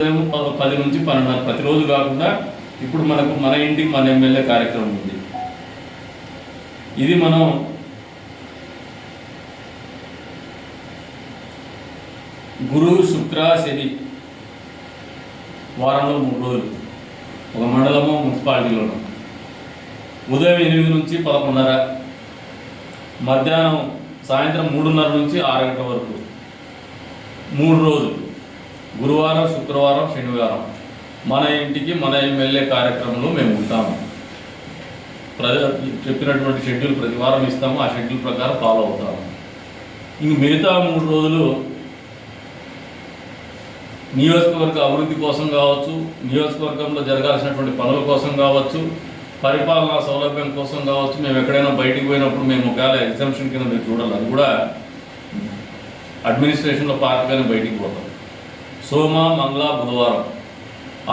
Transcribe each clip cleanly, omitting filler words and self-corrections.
10 నుంచి 12 ప్రతిరోజు కాకుండా ఇప్పుడు మనకు మన ఇంటికి మన ఎమ్మెల్యే కార్యక్రమం ఉంది. ఇది మనం గురు శుక్ర శని వారంలో 3 రోజులు ఒక మండలము మున్సిపాలిటీలోను ఉదయం 8 నుంచి 11:30 మధ్యాహ్నం సాయంత్రం 3:30 నుంచి 6 గంటల వరకు 3 రోజులు గురువారం శుక్రవారం శనివారం మన ఇంటికి మన ఎమ్మెల్యే కార్యక్రమంలో మేము ఉంటాము. చెప్పినటువంటి షెడ్యూల్ ప్రతి వారం ఇస్తాము. ఆ షెడ్యూల్ ప్రకారం ఫాలో అవుతాము. ఇంక మిగతా 3 రోజులు నియోజకవర్గ అభివృద్ధి కోసం కావచ్చు, నియోజకవర్గంలో జరగాల్సినటువంటి పనుల కోసం కావచ్చు, పరిపాలనా సౌలభ్యం కోసం కావచ్చు, మేము ఎక్కడైనా బయటికి పోయినప్పుడు మేము ఒకవేళ ఎగ్జామ్షన్ కింద మీరు చూడాలి, అది కూడా అడ్మినిస్ట్రేషన్లో పార్ట్గానే బయటికి పోతాం. సోమ మంగళ బుధవారం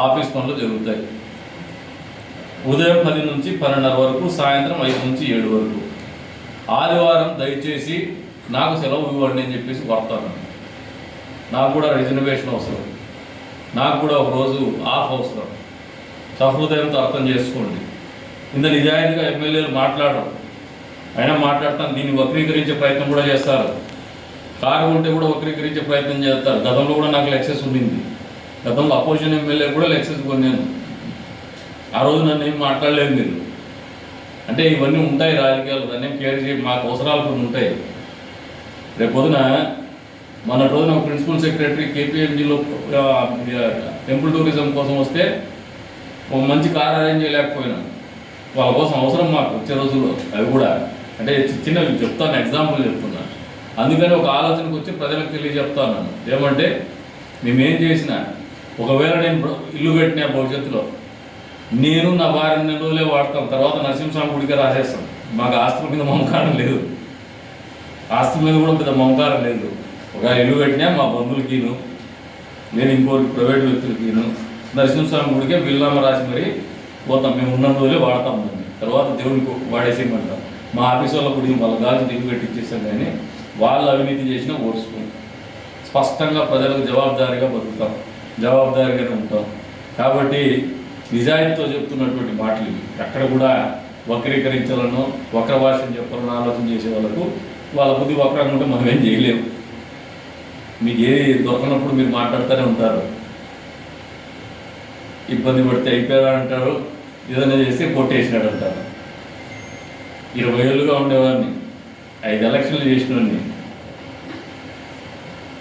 ఆఫీస్ పనులు జరుగుతాయి. ఉదయం 10 నుంచి 12:30 వరకు, సాయంత్రం 5 నుంచి 7 వరకు. ఆదివారం దయచేసి నాకు సెలవు ఇవ్వండి అని చెప్పేసి కొడతాను. నాకు కూడా రిజర్వేషన్ అవసరం, నాకు కూడా ఒక రోజు ఆఫ్ అవసరం. సహృదయంతో అర్థం చేసుకోండి. ఇంత నిజాయితీగా ఎమ్మెల్యేలు మాట్లాడరు, అయినా మాట్లాడతాను. దీన్ని వక్రీకరించే ప్రయత్నం కూడా చేస్తారు. కారు ఉంటే కూడా వక్రీకరించే ప్రయత్నం చేస్తారు. గతంలో కూడా నాకు లెక్సెస్ ఉండింది. గతంలో అపోజిషన్ ఎమ్మెల్యే కూడా లెక్సెస్ కొన్నాను. ఆ రోజు నన్ను ఏం మాట్లాడలేదు మీరు. అంటే ఇవన్నీ ఉంటాయి రాజకీయాలు, దాన్ని కేర్ చేసి మాకు అవసరాలు కొన్ని ఉంటాయి. రేపు పొద్దున మన రోజున ప్రిన్సిపల్ సెక్రటరీ కేపీఎంజీలో టెంపుల్ టూరిజం కోసం వస్తే ఒక మంచి కార్ అరేంజ్ చేయలేకపోయినా, వాళ్ళ కోసం అవసరం మాకు వచ్చే రోజుల్లో. అవి కూడా అంటే చిన్నవి చెప్తాను, ఎగ్జాంపుల్ చెప్తున్నా. అందుకని ఒక ఆలోచనకు వచ్చి ప్రజలకు తెలియజెప్తాను. ఏమంటే మేమేం చేసినా, ఒకవేళ నేను ఇల్లు కట్టిన భవిష్యత్తులో నేను నా భార్య 2 రోజులే వాడతాం, తర్వాత నరసింహస్వామి గుడికే రాసేస్తాం. మాకు ఆస్తుల మీద మమకారం లేదు, ఆస్తుల మీద కూడా పెద్ద మమకారం లేదు. ఒక ఇల్లు కట్టినా మా బంధువులకిను, నేను ఇంకోటి ప్రైవేట్ వ్యక్తులకిను, నరసింహస్వామి గుడికే బిల్లామ రాసి మరి పోతాం. మేము 2 రోజులే వాడతాం దాన్ని, తర్వాత దేవునికి వాడేసేయమంటాం. మా ఆఫీస్ వాళ్ళ గుడి వాళ్ళ గాలి ఇల్లు కట్టించేస్తాం. కానీ వాళ్ళు అవినీతి చేసినా ఓర్చుకుంటాం. స్పష్టంగా ప్రజలకు జవాబుదారీగా బతుకుతాం, జవాబుదారీగానే ఉంటాం. కాబట్టి నిజాయితీతో చెప్తున్నటువంటి మాటలు ఎక్కడ కూడా వక్రీకరించాలనో వక్ర భాషను చెప్పాలనో ఆలోచన చేసే వాళ్ళకు వాళ్ళ బుద్ధి వక్రంగా ఉంటే మనం ఏం చేయలేము. మీకు ఏది దొరకనప్పుడు మీరు మాట్లాడుతూనే ఉంటారు. ఇబ్బంది పడితే అయిపోయారు అంటారు, ఏదైనా చేస్తే కొట్టేసినాడు అంటారు. 20 ఏళ్ళుగా ఉండేవాడిని, 5 ఎలక్షన్లు చేసినవాడిని.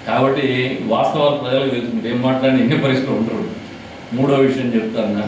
కాబట్టి వాస్తవాలు ప్రజలకు తెలుసు. ఏం మాట్లాడిన ఎన్ని పరిస్థితులు ఉంటారు. 3వ విషయం చెప్తాను.